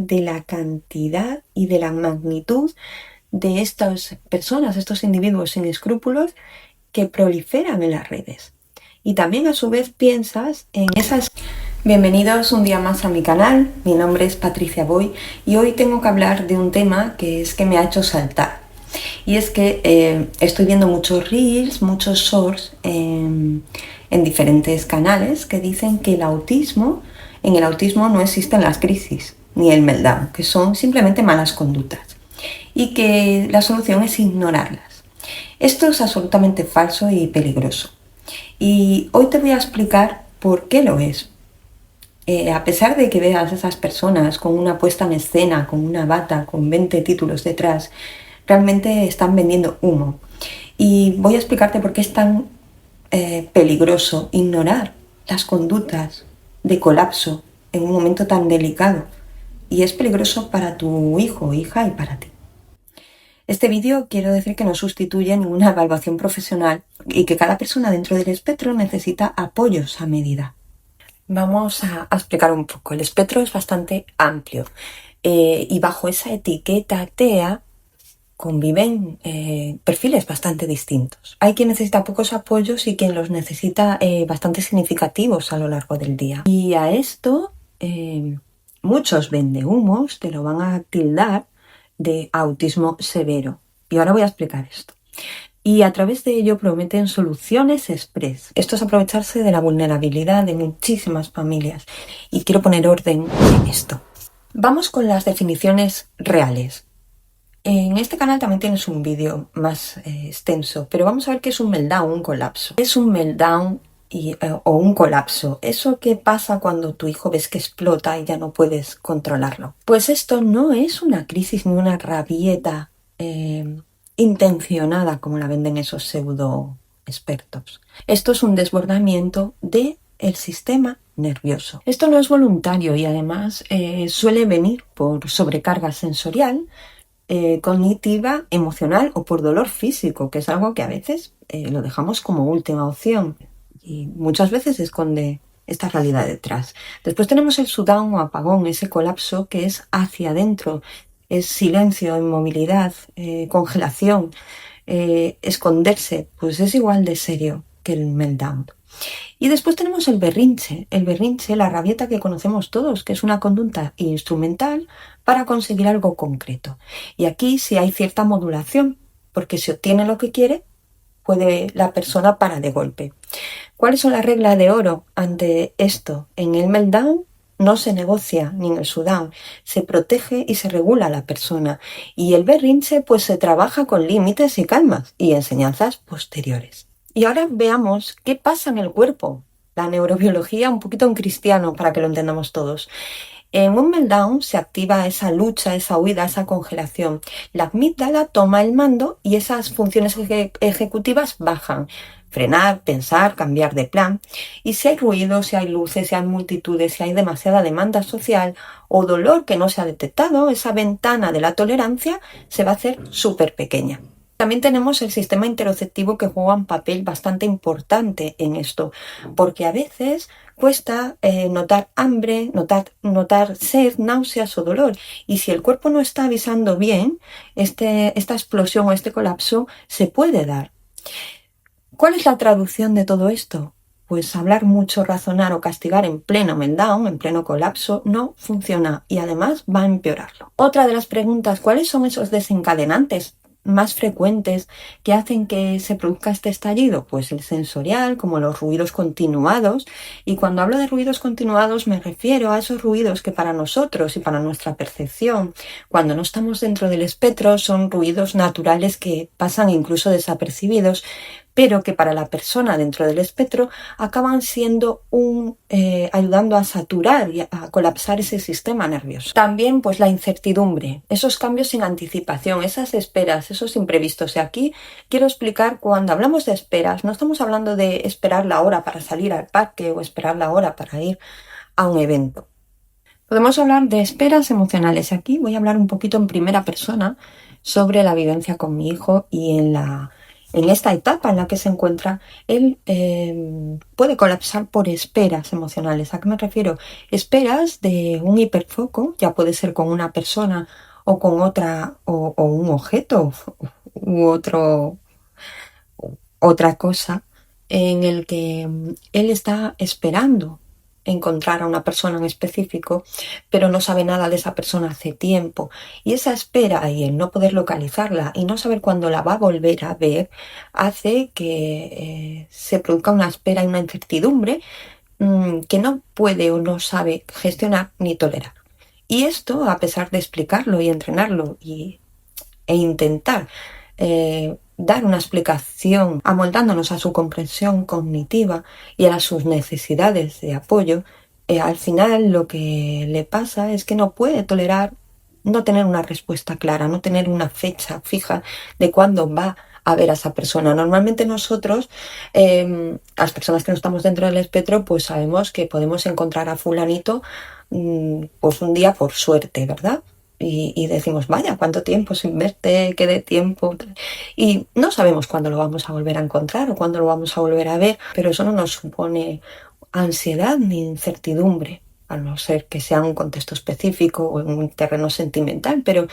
de la cantidad y de la magnitud de estas personas, estos individuos sin escrúpulos que proliferan en las redes. Y también a su vez piensas en esas... Bienvenidos un día más a mi canal, mi nombre es Patricia Boy y hoy tengo que hablar de un tema que me ha hecho saltar. Y es que estoy viendo muchos reels, muchos shorts en diferentes canales que dicen que en el autismo no existen las crisis ni el meltdown, que son simplemente malas conductas y que la solución es ignorarlas. Esto es absolutamente falso y peligroso. Y hoy te voy a explicar por qué lo es. A pesar de que veas a esas personas con una puesta en escena, con una bata, con 20 títulos detrás, realmente están vendiendo humo. Y voy a explicarte por qué es tan peligroso ignorar las conductas de colapso en un momento tan delicado. Y es peligroso para tu hijo o hija y para ti. Este vídeo quiero decir que no sustituye ninguna evaluación profesional y que cada persona dentro del espectro necesita apoyos a medida. Vamos a explicar un poco. El espectro es bastante amplio y bajo esa etiqueta TEA conviven perfiles bastante distintos. Hay quien necesita pocos apoyos y quien los necesita bastante significativos a lo largo del día. Y a esto muchos vendehumos te lo van a tildar de autismo severo. Y ahora voy a explicar esto. Y a través de ello prometen soluciones express. Esto es aprovecharse de la vulnerabilidad de muchísimas familias. Y quiero poner orden en esto. Vamos con las definiciones reales. En este canal también tienes un vídeo más extenso, pero vamos a ver qué es un meltdown, un colapso. ¿Qué es un meltdown o un colapso? Eso que pasa cuando tu hijo ves que explota y ya no puedes controlarlo. Pues esto no es una crisis ni una rabieta intencionada como la venden esos pseudo expertos. Esto es un desbordamiento del sistema nervioso. Esto no es voluntario y además suele venir por sobrecarga sensorial, cognitiva, emocional o por dolor físico, que es algo que a veces lo dejamos como última opción y muchas veces esconde esta realidad detrás. Después tenemos el shutdown o apagón, ese colapso que es hacia adentro, es silencio, inmovilidad, congelación, esconderse, pues es igual de serio que el meltdown. Y después tenemos el berrinche, la rabieta que conocemos todos, que es una conducta instrumental para conseguir algo concreto. Y aquí sí hay cierta modulación, porque si obtiene lo que quiere, puede la persona parar de golpe. ¿Cuáles son las reglas de oro ante esto? En el meltdown no se negocia ni en el shutdown, se protege y se regula a la persona. Y el berrinche pues se trabaja con límites y calmas y enseñanzas posteriores. Y ahora veamos qué pasa en el cuerpo. La neurobiología un poquito en cristiano para que lo entendamos todos. En un meltdown se activa esa lucha, esa huida, esa congelación. La amígdala toma el mando y esas funciones ejecutivas bajan. Frenar, pensar, cambiar de plan. Y si hay ruido, si hay luces, si hay multitudes, si hay demasiada demanda social o dolor que no se ha detectado, esa ventana de la tolerancia se va a hacer súper pequeña. También tenemos el sistema interoceptivo que juega un papel bastante importante en esto, porque a veces cuesta notar hambre, notar sed, náuseas o dolor. Y si el cuerpo no está avisando bien, esta explosión o este colapso se puede dar. ¿Cuál es la traducción de todo esto? Pues hablar mucho, razonar o castigar en pleno meltdown, en pleno colapso, no funciona y además va a empeorarlo. Otra de las preguntas, ¿cuáles son esos desencadenantes más frecuentes que hacen que se produzca este estallido? Pues el sensorial, como los ruidos continuados. Y cuando hablo de ruidos continuados me refiero a esos ruidos que para nosotros y para nuestra percepción, cuando no estamos dentro del espectro, son ruidos naturales que pasan incluso desapercibidos, pero que para la persona dentro del espectro acaban siendo ayudando a saturar y a colapsar ese sistema nervioso. También pues la incertidumbre, esos cambios sin anticipación, esas esperas, esos imprevistos. Y aquí quiero explicar, cuando hablamos de esperas, no estamos hablando de esperar la hora para salir al parque o esperar la hora para ir a un evento. Podemos hablar de esperas emocionales. Aquí voy a hablar un poquito en primera persona sobre la vivencia con mi hijo y en En esta etapa en la que se encuentra, él puede colapsar por esperas emocionales. ¿A qué me refiero? Esperas de un hiperfoco, ya puede ser con una persona o con otra, o un objeto u otra cosa, en el que él está esperando encontrar a una persona en específico, pero no sabe nada de esa persona hace tiempo. Y esa espera y el no poder localizarla y no saber cuándo la va a volver a ver, hace que se produzca una espera y una incertidumbre que no puede o no sabe gestionar ni tolerar. Y esto, a pesar de explicarlo y entrenarlo e intentar dar una explicación amoldándonos a su comprensión cognitiva y a sus necesidades de apoyo, al final lo que le pasa es que no puede tolerar no tener una respuesta clara, no tener una fecha fija de cuándo va a ver a esa persona. Normalmente nosotros, las personas que no estamos dentro del espectro, pues sabemos que podemos encontrar a fulanito pues un día por suerte, ¿verdad? Y decimos, vaya, cuánto tiempo sin verte, qué de tiempo. Y no sabemos cuándo lo vamos a volver a encontrar o cuándo lo vamos a volver a ver, pero eso no nos supone ansiedad ni incertidumbre, a no ser que sea un contexto específico o en un terreno sentimental, pero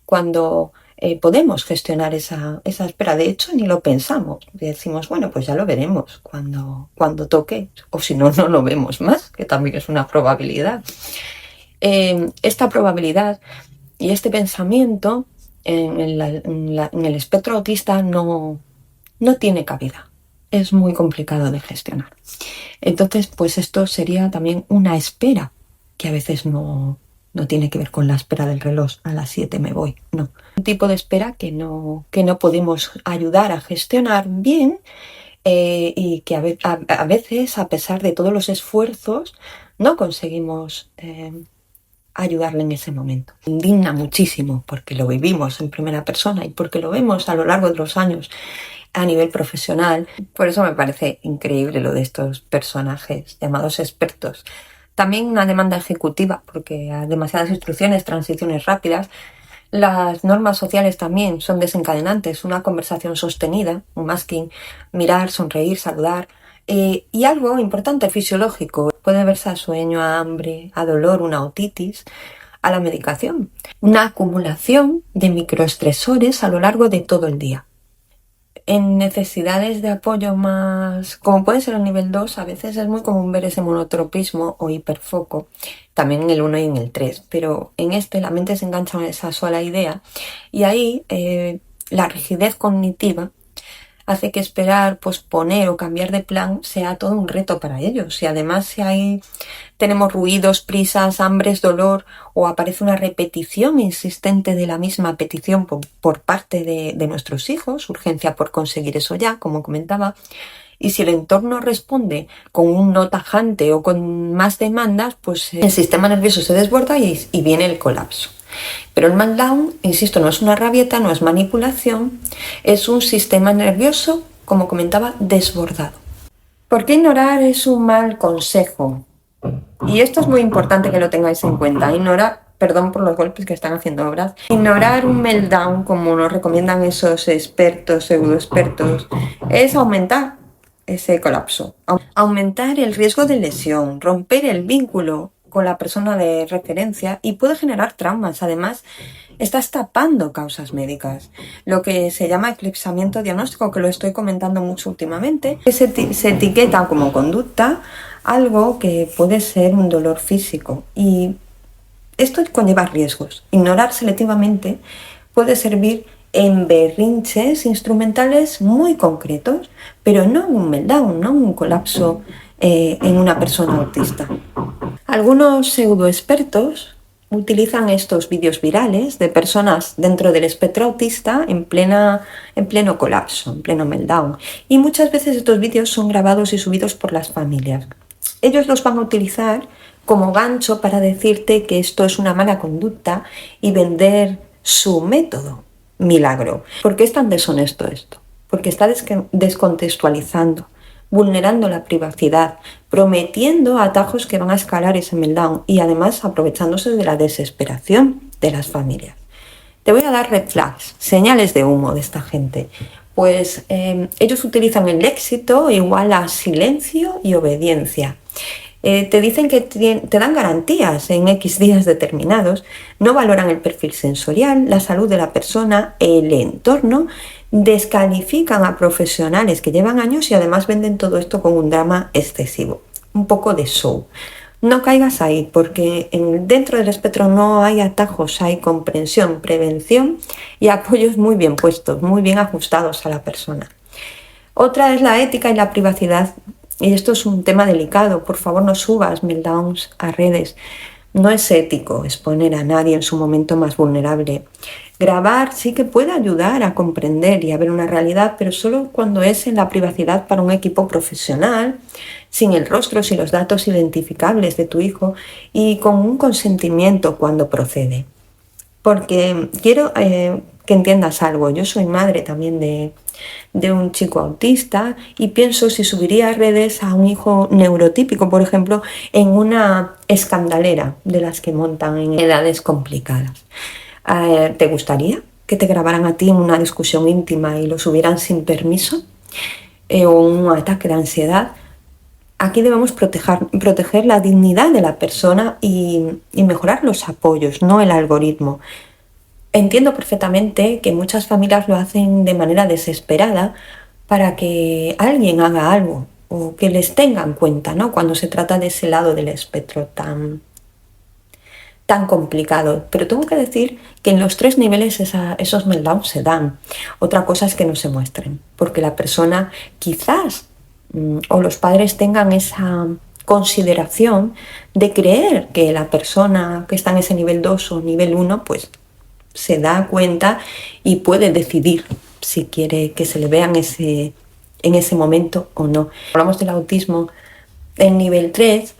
cuando podemos gestionar esa espera, de hecho ni lo pensamos, decimos, bueno, pues ya lo veremos cuando toque, o si no, no lo vemos más, que también es una probabilidad. Esta probabilidad y este pensamiento en el espectro autista no tiene cabida. Es muy complicado de gestionar. Entonces, pues esto sería también una espera, que a veces no tiene que ver con la espera del reloj, a las 7 me voy, no. Un tipo de espera que no podemos ayudar a gestionar bien y que a veces, a pesar de todos los esfuerzos, no conseguimos ayudarle en ese momento. Indigna muchísimo porque lo vivimos en primera persona y porque lo vemos a lo largo de los años a nivel profesional. Por eso me parece increíble lo de estos personajes llamados expertos. También una demanda ejecutiva, porque hay demasiadas instrucciones, transiciones rápidas. Las normas sociales también son desencadenantes. Una conversación sostenida, un masking, mirar, sonreír, saludar. Y algo importante, fisiológico, puede verse a sueño, a hambre, a dolor, una otitis, a la medicación. Una acumulación de microestresores a lo largo de todo el día. En necesidades de apoyo más, como puede ser el nivel 2, a veces es muy común ver ese monotropismo o hiperfoco, también en el 1 y en el 3, pero en este la mente se engancha en esa sola idea y ahí la rigidez cognitiva hace que esperar, posponer o cambiar de plan sea todo un reto para ellos. Y además si ahí tenemos ruidos, prisas, hambres, dolor o aparece una repetición insistente de la misma petición por parte de nuestros hijos, urgencia por conseguir eso ya, como comentaba, y si el entorno responde con un no tajante o con más demandas, pues el sistema nervioso se desborda y viene el colapso. Pero el meltdown, insisto, no es una rabieta, no es manipulación, es un sistema nervioso, como comentaba, desbordado. ¿Por qué ignorar es un mal consejo? Y esto es muy importante que lo tengáis en cuenta. Perdón por los golpes que están haciendo obras. Ignorar un meltdown, como nos recomiendan esos expertos, pseudoexpertos, es aumentar ese colapso. Aumentar el riesgo de lesión, romper el vínculo con la persona de referencia y puede generar traumas. Además, estás tapando causas médicas, lo que se llama eclipsamiento diagnóstico, que lo estoy comentando mucho últimamente, que se etiqueta como conducta algo que puede ser un dolor físico y esto conlleva riesgos. Ignorar selectivamente puede servir en berrinches instrumentales muy concretos, pero no en un meltdown, no en un colapso en una persona autista. Algunos pseudoexpertos utilizan estos vídeos virales de personas dentro del espectro autista en pleno colapso, en pleno meltdown. Y muchas veces estos vídeos son grabados y subidos por las familias. Ellos los van a utilizar como gancho para decirte que esto es una mala conducta y vender su método milagro. ¿Por qué es tan deshonesto esto? Porque está descontextualizando, vulnerando la privacidad, prometiendo atajos que van a escalar ese meltdown y además aprovechándose de la desesperación de las familias. Te voy a dar red flags, señales de humo de esta gente. Pues ellos utilizan el éxito igual a silencio y obediencia. Te dicen que te dan garantías en X días determinados, no valoran el perfil sensorial, la salud de la persona, el entorno, descalifican a profesionales que llevan años y además venden todo esto con un drama excesivo, un poco de show. No caigas ahí, porque dentro del espectro no hay atajos, hay comprensión, prevención y apoyos muy bien puestos, muy bien ajustados a la persona. Otra es la ética y la privacidad. Y esto es un tema delicado. Por favor, no subas meltdowns a redes. No es ético exponer a nadie en su momento más vulnerable. Grabar sí que puede ayudar a comprender y a ver una realidad, pero solo cuando es en la privacidad para un equipo profesional, sin el rostro, sin los datos identificables de tu hijo y con un consentimiento cuando procede. Porque quiero que entiendas algo. Yo soy madre también de un chico autista y pienso si subiría a redes a un hijo neurotípico, por ejemplo, en una escandalera de las que montan en edades complicadas. ¿Te gustaría que te grabaran a ti en una discusión íntima y lo subieran sin permiso? ¿O un ataque de ansiedad? Aquí debemos proteger la dignidad de la persona y mejorar los apoyos, no el algoritmo. Entiendo perfectamente que muchas familias lo hacen de manera desesperada para que alguien haga algo o que les tenga en cuenta, ¿no? Cuando se trata de ese lado del espectro tan complicado. Pero tengo que decir que en los 3 niveles esos meltdowns se dan. Otra cosa es que no se muestren, porque la persona quizás o los padres tengan esa consideración de creer que la persona que está en ese nivel 2 o nivel 1 pues se da cuenta y puede decidir si quiere que se le vea en ese momento o no. Hablamos del autismo en nivel 3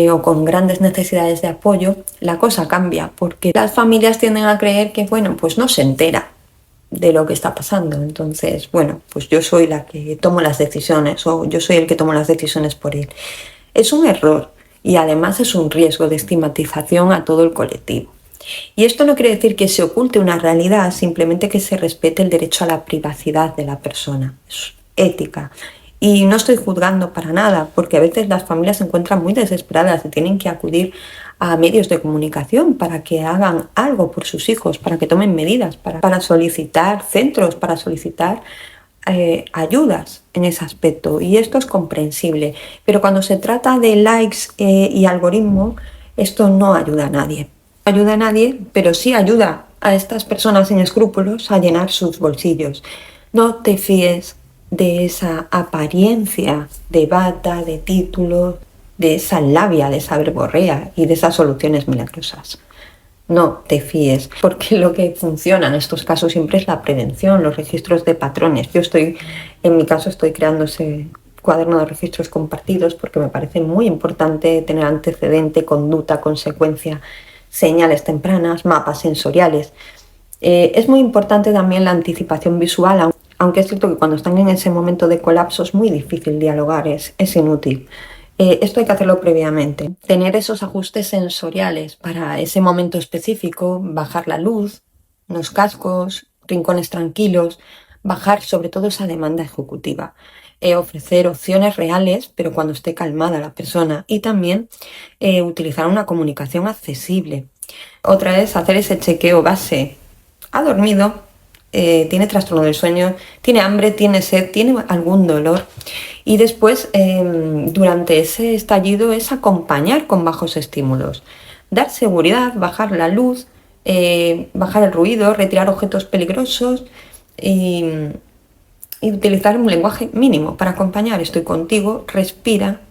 o con grandes necesidades de apoyo, la cosa cambia porque las familias tienden a creer que, bueno, pues no se entera de lo que está pasando. Entonces, bueno, pues yo soy la que tomo las decisiones o yo soy el que tomo las decisiones por él. Es un error y además es un riesgo de estigmatización a todo el colectivo. Y esto no quiere decir que se oculte una realidad, simplemente que se respete el derecho a la privacidad de la persona. Es ética. Y no estoy juzgando para nada, porque a veces las familias se encuentran muy desesperadas y tienen que acudir a medios de comunicación para que hagan algo por sus hijos, para que tomen medidas, para solicitar centros, para solicitar ayudas en ese aspecto. Y esto es comprensible. Pero cuando se trata de likes y algoritmo, esto no ayuda a nadie. No ayuda a nadie, pero sí ayuda a estas personas sin escrúpulos a llenar sus bolsillos. No te fíes de esa apariencia de bata, de título, de esa labia, de esa verborrea y de esas soluciones milagrosas. No te fíes, porque lo que funciona en estos casos siempre es la prevención, los registros de patrones. En mi caso, estoy creando ese cuaderno de registros compartidos porque me parece muy importante tener antecedente, conducta, consecuencia, señales tempranas, mapas sensoriales. Es muy importante también la anticipación visual, aunque es cierto que cuando están en ese momento de colapso es muy difícil dialogar, es inútil. Esto hay que hacerlo previamente. Tener esos ajustes sensoriales para ese momento específico, bajar la luz, los cascos, rincones tranquilos, bajar sobre todo esa demanda ejecutiva. Ofrecer opciones reales, pero cuando esté calmada la persona. Y también utilizar una comunicación accesible. Otra es hacer ese chequeo base. ¿Ha dormido? Tiene trastorno del sueño, tiene hambre, tiene sed, tiene algún dolor. Y después, durante ese estallido, es acompañar con bajos estímulos. Dar seguridad, bajar la luz, bajar el ruido, retirar objetos peligrosos y utilizar un lenguaje mínimo para acompañar. Estoy contigo, respira,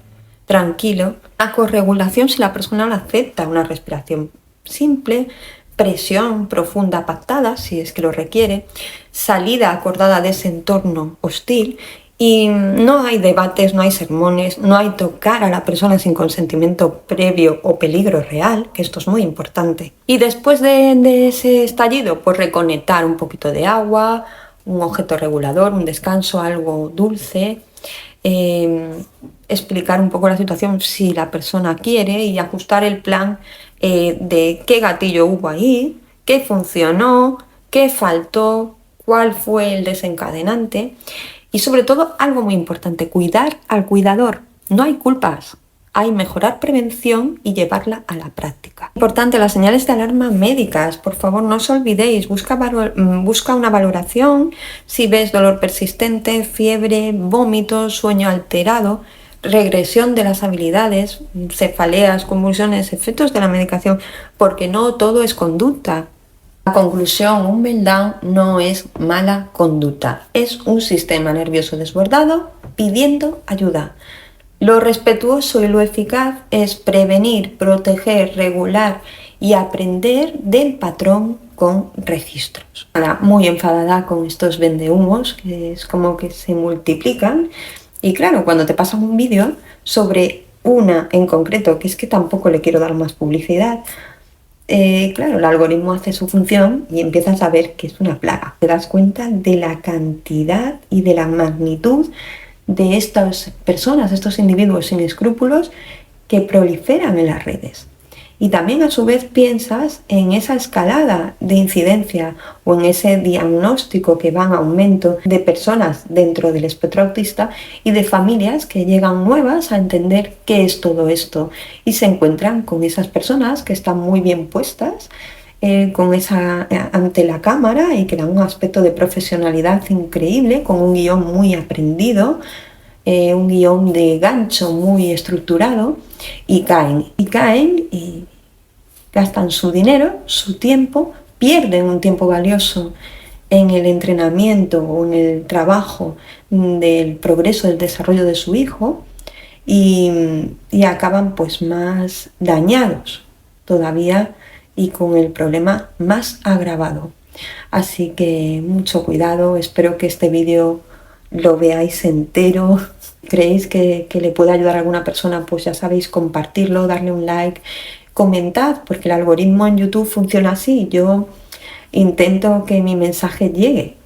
tranquilo. La corregulación, si la persona lo acepta, una respiración simple, presión profunda pactada, si es que lo requiere, salida acordada de ese entorno hostil. Y no hay debates, no hay sermones, no hay tocar a la persona sin consentimiento previo o peligro real, que esto es muy importante. Y después de ese estallido, pues reconectar un poquito de agua, un objeto regulador, un descanso, algo dulce, explicar un poco la situación si la persona quiere y ajustar el plan de qué gatillo hubo ahí, qué funcionó, qué faltó, cuál fue el desencadenante y sobre todo algo muy importante, cuidar al cuidador. No hay culpas, hay mejorar prevención y llevarla a la práctica. Importante, las señales de alarma médicas, por favor no os olvidéis, busca una valoración si ves dolor persistente, fiebre, vómitos, sueño alterado, regresión de las habilidades, cefaleas, convulsiones, efectos de la medicación, porque no todo es conducta. La conclusión, un meltdown no es mala conducta, es un sistema nervioso desbordado pidiendo ayuda. Lo respetuoso y lo eficaz es prevenir, proteger, regular y aprender del patrón con registros. Ahora, muy enfadada con estos vendehumos, que es como que se multiplican. Y claro, cuando te pasan un vídeo sobre una en concreto, que es que tampoco le quiero dar más publicidad, claro, el algoritmo hace su función y empiezas a ver que es una plaga. Te das cuenta de la cantidad y de la magnitud de estas personas, estos individuos sin escrúpulos que proliferan en las redes. Y también a su vez piensas en esa escalada de incidencia o en ese diagnóstico que va en aumento de personas dentro del espectro autista y de familias que llegan nuevas a entender qué es todo esto y se encuentran con esas personas que están muy bien puestas ante la cámara y que dan un aspecto de profesionalidad increíble, con un guión muy aprendido, un guión de gancho muy estructurado, y caen y gastan su dinero, su tiempo, pierden un tiempo valioso en el entrenamiento o en el trabajo del progreso, del desarrollo de su hijo y acaban pues más dañados todavía y con el problema más agravado. Así que mucho cuidado, espero que este vídeo lo veáis entero. ¿Creéis que le puede ayudar a alguna persona? Pues ya sabéis, compartirlo, darle un like, comentad, porque el algoritmo en YouTube funciona así. Yo intento que mi mensaje llegue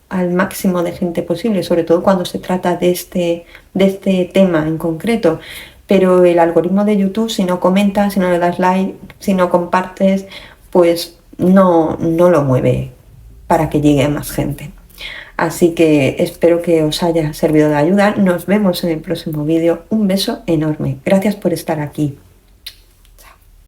al máximo de gente posible, sobre todo cuando se trata de este tema en concreto. Pero el algoritmo de YouTube, si no comentas, si no le das like, si no compartes, pues no lo mueve para que llegue a más gente. Así que espero que os haya servido de ayuda. Nos vemos en el próximo vídeo. Un beso enorme. Gracias por estar aquí.